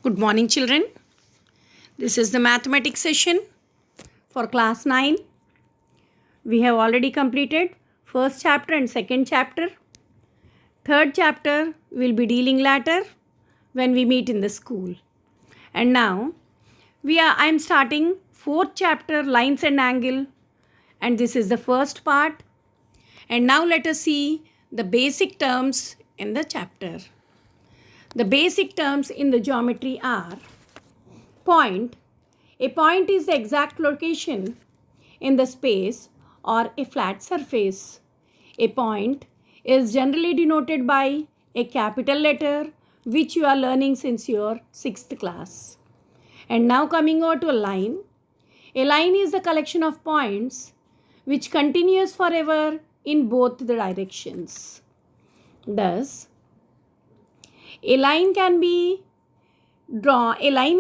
Good morning, children. This is the mathematics session for class 9. We have already completed first chapter and second chapter. Third chapter will be dealing later when we meet in the school. And now I am starting fourth chapter, lines and angle, and this is the first part. And now let us see the basic terms in the chapter. The basic terms in the geometry are point. A point is the exact location in the space or a flat surface. A point is generally denoted by a capital letter which you are learning since your 6th class. And now coming over to a line. A line is the collection of points which continues forever in both the directions. Thus, a line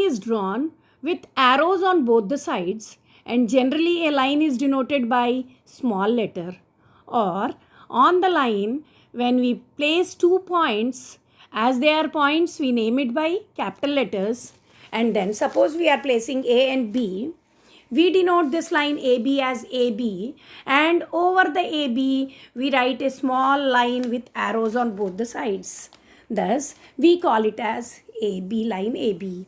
is drawn with arrows on both the sides, and generally a line is denoted by small letter. Or on the line, when we place 2 points, as they are points, we name it by capital letters. And then suppose we are placing A and B, we denote this line AB as AB, and over the AB we write a small line with arrows on both the sides. Thus, we call it as AB, line AB.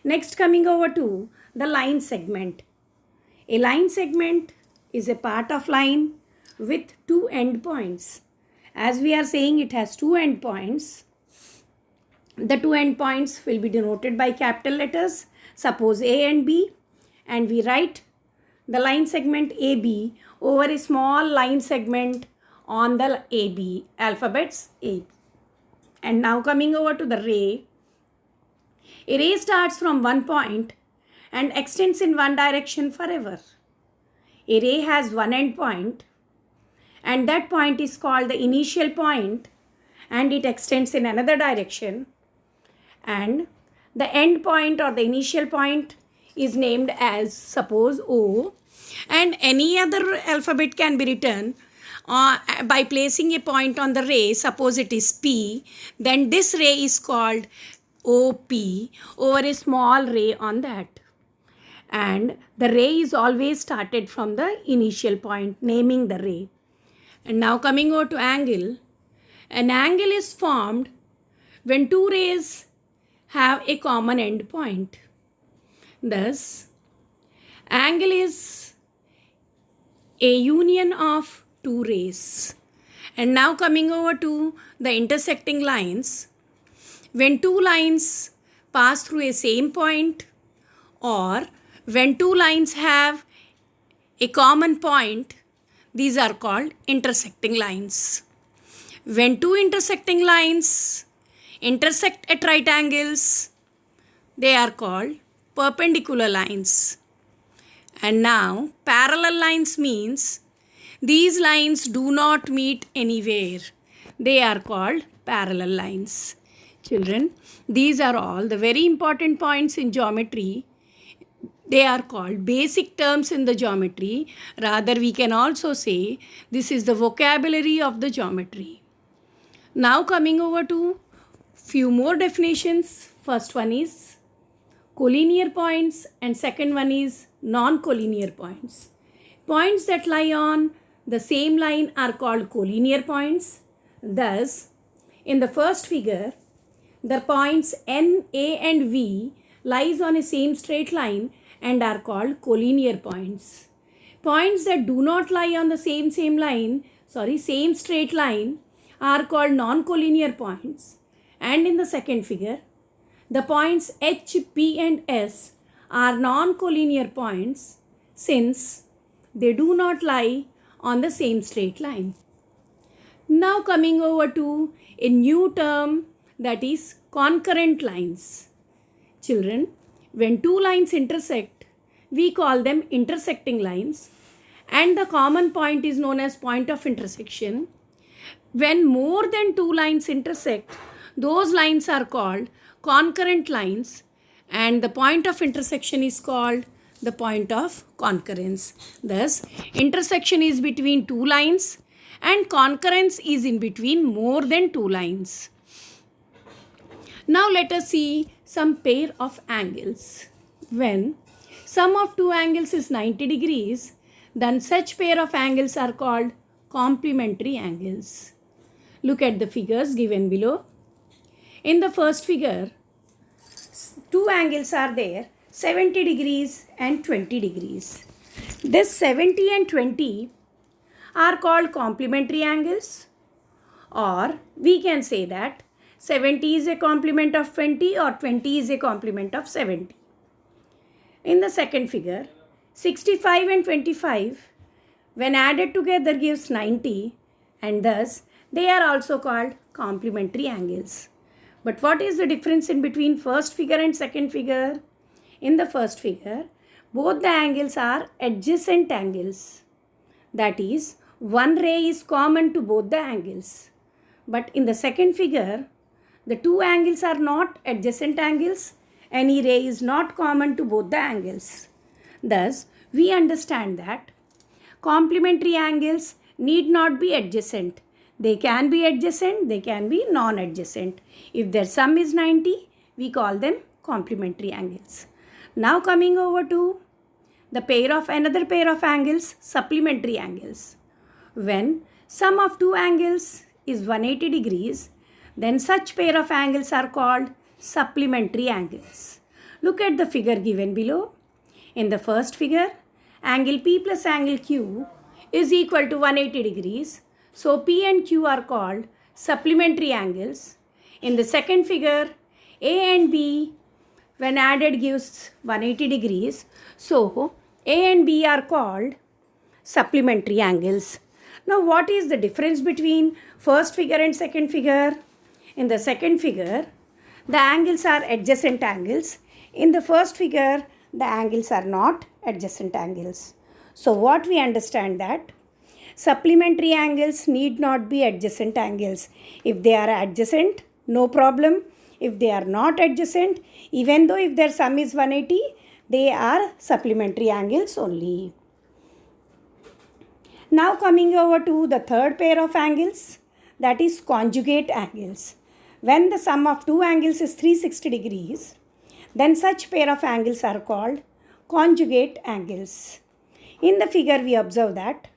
Next, coming over to the line segment. A line segment is a part of line with 2 endpoints. As we are saying, it has 2 endpoints. The 2 endpoints will be denoted by capital letters, suppose A and B, and we write the line segment AB over a small line segment on the AB, alphabets A. And now coming over to the ray. A ray starts from one point and extends in one direction forever. A ray has one end point, and that point is called the initial point, and it extends in another direction. And the end point or the initial point is named as, suppose, O, and any other alphabet can be written by placing a point on the ray. Suppose it is P, then this ray is called OP over a small ray on that. And the ray is always started from the initial point, naming the ray. And now coming over to angle. An angle is formed when 2 rays have a common end point. Thus, angle is a union of 2 rays. And now coming over to the intersecting lines. When 2 lines pass through a same point, or when 2 lines have a common point, these are called intersecting lines. When 2 intersecting lines intersect at right angles, they are called perpendicular lines. And now parallel lines means these lines do not meet anywhere. They are called parallel lines. Children, these are all the very important points in geometry. They are called basic terms in the geometry. Rather, we can also say this is the vocabulary of the geometry. Now coming over to few more definitions. First one is collinear points and second one is non-collinear points. Points that lie on the same line are called collinear points. Thus, in the first figure, the points N, A and V lies on a same straight line and are called collinear points. Points that do not lie on the same straight line are called non-collinear points. And in the second figure, the points H, P and S are non-collinear points since they do not lie on the same straight line. Now coming over to a new term, that is concurrent lines. Children, when 2 lines intersect, we call them intersecting lines, and the common point is known as point of intersection. When more than 2 lines intersect, those lines are called concurrent lines, and the point of intersection is called the point of concurrence. Thus, intersection is between 2 lines and concurrence is in between more than 2 lines. Now let us see some pair of angles. When sum of two angles is 90 degrees, then such pair of angles are called complementary angles. Look at the figures given below. In the first figure, two angles are there, 70 degrees and 20 degrees. This 70 and 20 are called complementary angles, or we can say that 70 is a complement of 20 or 20 is a complement of 70. In the second figure, 65 and 25 when added together gives 90, and thus they are also called complementary angles. But what is the difference in between first figure and second figure? In the first figure, both the angles are adjacent angles. That is, one ray is common to both the angles. But in the second figure, the two angles are not adjacent angles. Any ray is not common to both the angles. Thus, we understand that complementary angles need not be adjacent. They can be adjacent, they can be non-adjacent. If their sum is 90, we call them complementary angles. Now coming over to another pair of angles, supplementary angles. When sum of two angles is 180 degrees, then such pair of angles are called supplementary angles. Look at the figure given below. In the first figure, angle P plus angle Q is equal to 180 degrees. So P and Q are called supplementary angles. In the second figure, A and B when added gives 180 degrees. So A and B are called supplementary angles. Now what is the difference between first figure and second figure? In the second figure, the angles are adjacent angles. In the first figure, the angles are not adjacent angles. So what we understand that supplementary angles need not be adjacent angles. If they are adjacent, no problem. If they are not adjacent, even though if their sum is 180, they are supplementary angles only. Now coming over to the third pair of angles, that is conjugate angles. When the sum of two angles is 360 degrees, then such pair of angles are called conjugate angles. In the figure we observe that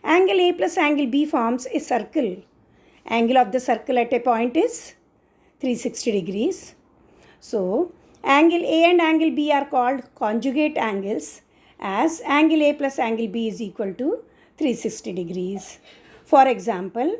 angle A plus angle B forms a circle. Angle of the circle at a point is 360 degrees. So, angle A and angle B are called conjugate angles, as angle A plus angle B is equal to 360 degrees. For example,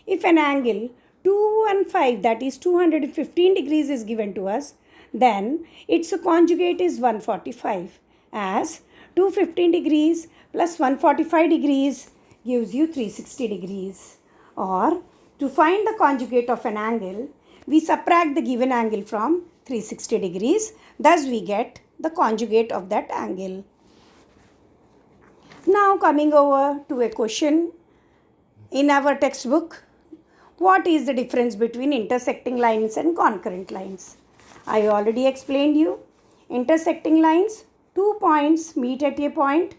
if an angle 215, that is 215 degrees is given to us, then its conjugate is 145, as 215 degrees plus 145 degrees gives you 360 degrees. Or to find the conjugate of an angle, we subtract the given angle from 360 degrees. Thus we get the conjugate of that angle. Now coming over to a question in our textbook. What is the difference between intersecting lines and concurrent lines? I already explained you. Intersecting lines, 2 points meet at a point,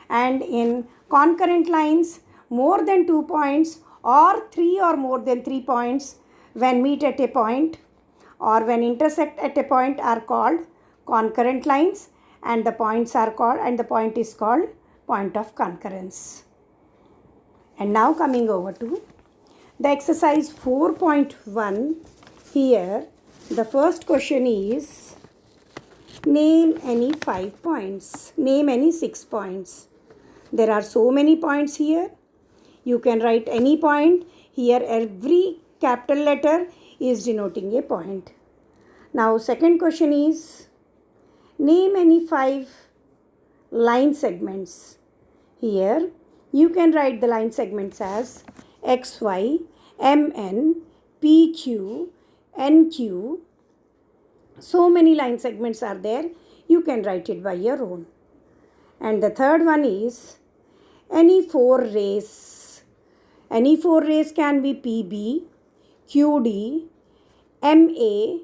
and in concurrent lines, more than 2 points or 3 or more than 3 points when meet at a point or when intersect at a point are called concurrent lines, and the point is called point of concurrence. And now coming over to the exercise 4.1, here the first question is name any 5 points, name any 6 points. There are so many points here. You can write any point. Here every capital letter is denoting a point. Now second question is name any 5 line segments. Here you can write the line segments as XY, MN, PQ, NQ. So many line segments are there. You can write it by your own. And the third one is any 4 rays. Any 4 rays can be PB, QD, MA,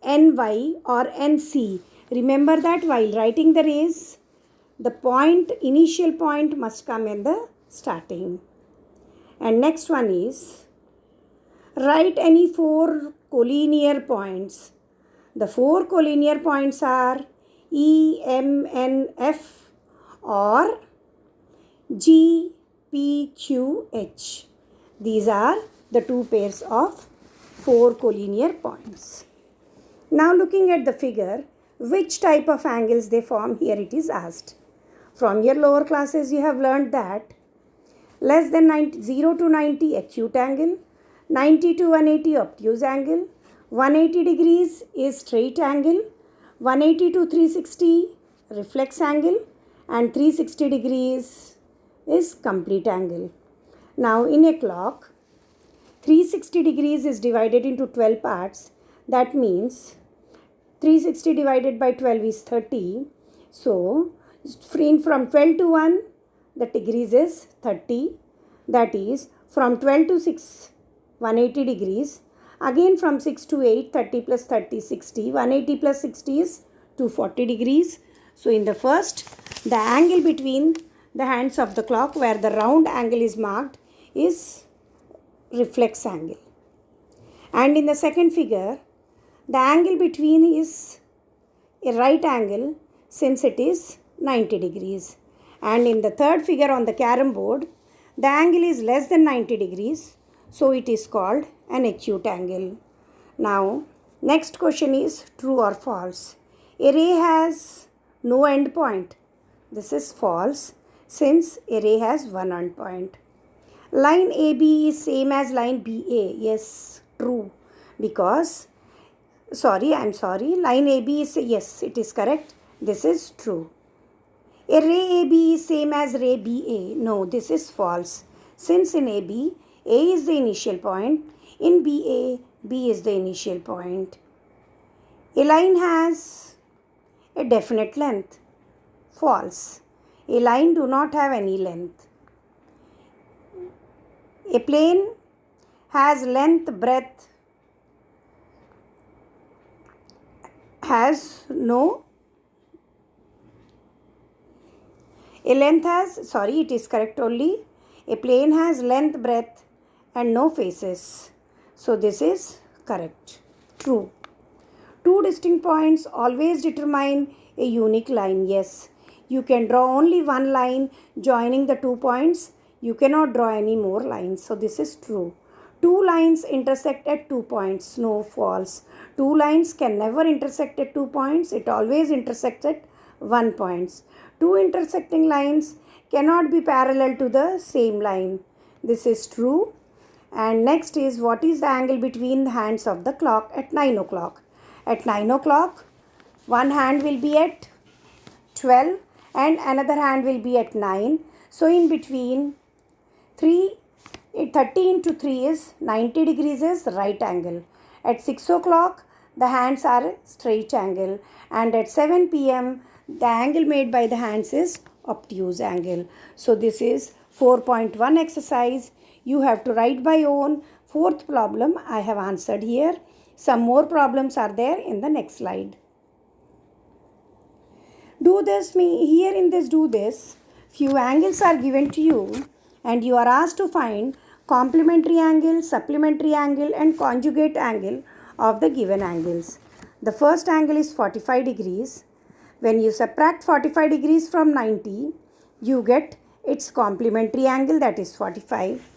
NY or NC. Remember that while writing the rays, the initial point must come in the starting. And next one is write any 4 collinear points. The four collinear points are E, M, N, F or G, P, Q, H. These are the two pairs of four collinear points. Now looking at the figure, which type of angles they form, here it is asked. From your lower classes you have learned that less than 0 to 90 acute angle, 90 to 180 obtuse angle, 180 degrees is straight angle, 180 to 360 reflex angle, and 360 degrees is complete angle. Now in a clock, 360 degrees is divided into 12 parts. That means 360 divided by 12 is 30. So from 12 to 1, the degrees is 30. That is from 12 to 6, 180 degrees. Again from 6 to 8, 30 plus 30, 60. 180 plus 60 is 240 degrees. So in the first, the angle between the hands of the clock where the round angle is marked is reflex angle. And in the second figure, the angle between is a right angle since it is 90 degrees. And in the third figure on the carom board, the angle is less than 90 degrees. So it is called an acute angle. Now, next question is true or false. A ray has no end point. This is false since a ray has one end point. Line AB is same as line BA. Yes, true. Because, line AB is, yes, it is correct. This is true. A ray AB is same as ray BA. No, this is false. Since in AB, A is the initial point. In BA, B is the initial point. A line has a definite length. False. A line do not have any length. A plane has length, breadth, has no. A length has, it is correct only. A plane has length, breadth and no faces. So this is correct. True. Two distinct points always determine a unique line. Yes. You can draw only one line joining the 2 points. You cannot draw any more lines. So this is true. Two lines intersect at 2 points. No, false. Two lines can never intersect at 2 points. It always intersects at 1 point. Two intersecting lines cannot be parallel to the same line. This is true. And next is, what is the angle between the hands of the clock at 9 o'clock? At 9 o'clock, one hand will be at 12 and another hand will be at 9. So in between 30 into 3 is 90 degrees is right angle. At 6 o'clock, the hands are straight angle. And at 7 p.m., the angle made by the hands is obtuse angle. So this is 4.1 exercise. You have to write by own. Fourth problem I have answered here. Some more problems are there in the next slide. Do this, here in this do this. Few angles are given to you and you are asked to find complementary angle, supplementary angle and conjugate angle of the given angles. The first angle is 45 degrees. When you subtract 45 degrees from 90, you get its complementary angle, that is 45.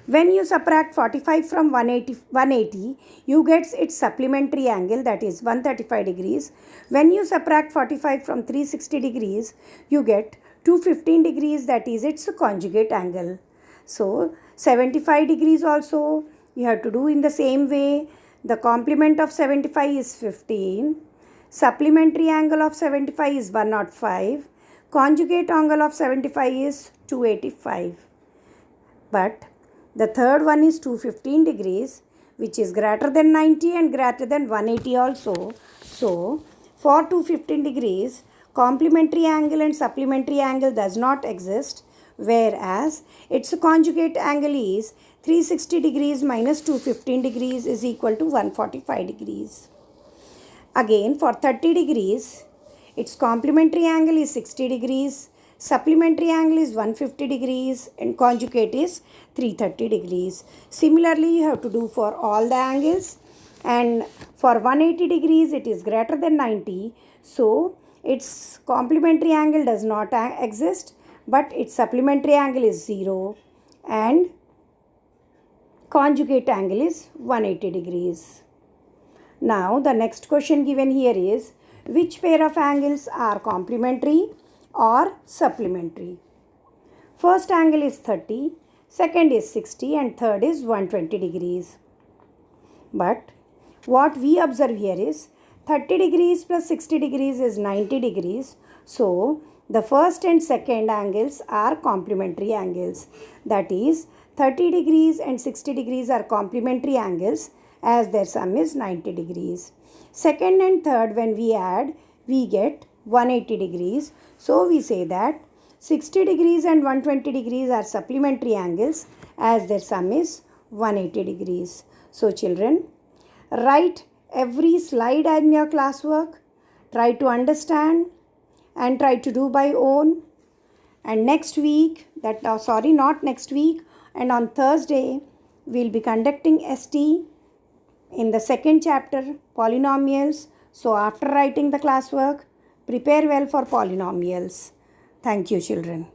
When you subtract 45 from 180, you get its supplementary angle, that is 135 degrees. When you subtract 45 from 360 degrees, you get 215 degrees, that is its conjugate angle. So 75 degrees also you have to do in the same way. The complement of 75 is 15. Supplementary angle of 75 is 105. Conjugate angle of 75 is 285. But the third one is 215 degrees, which is greater than 90 and greater than 180 also. So for 215 degrees, complementary angle and supplementary angle does not exist, whereas its conjugate angle is 360 degrees minus 215 degrees is equal to 145 degrees. Again, for 30 degrees, its complementary angle is 60 degrees, supplementary angle is 150 degrees and conjugate is 330 degrees. Similarly, you have to do for all the angles. and for 180 degrees it is greater than 90, so its complementary angle does not exist, but its supplementary angle is 0 and conjugate angle is 180 degrees. Now the next question given here is, which pair of angles are complementary or supplementary? First angle is 30, second is 60 and third is 120 degrees. But what we observe here is 30 degrees plus 60 degrees is 90 degrees. So the first and second angles are complementary angles. That is 30 degrees and 60 degrees are complementary angles as their sum is 90 degrees. Second and third, when we add, we get 180 degrees. So we say that 60 degrees and 120 degrees are supplementary angles as their sum is 180 degrees. So children, write every slide in your classwork, try to understand and try to do by own. And next week, not next week, and on Thursday, we'll be conducting ST in the second chapter, polynomials. So after writing the classwork, prepare well for polynomials. Thank you, children.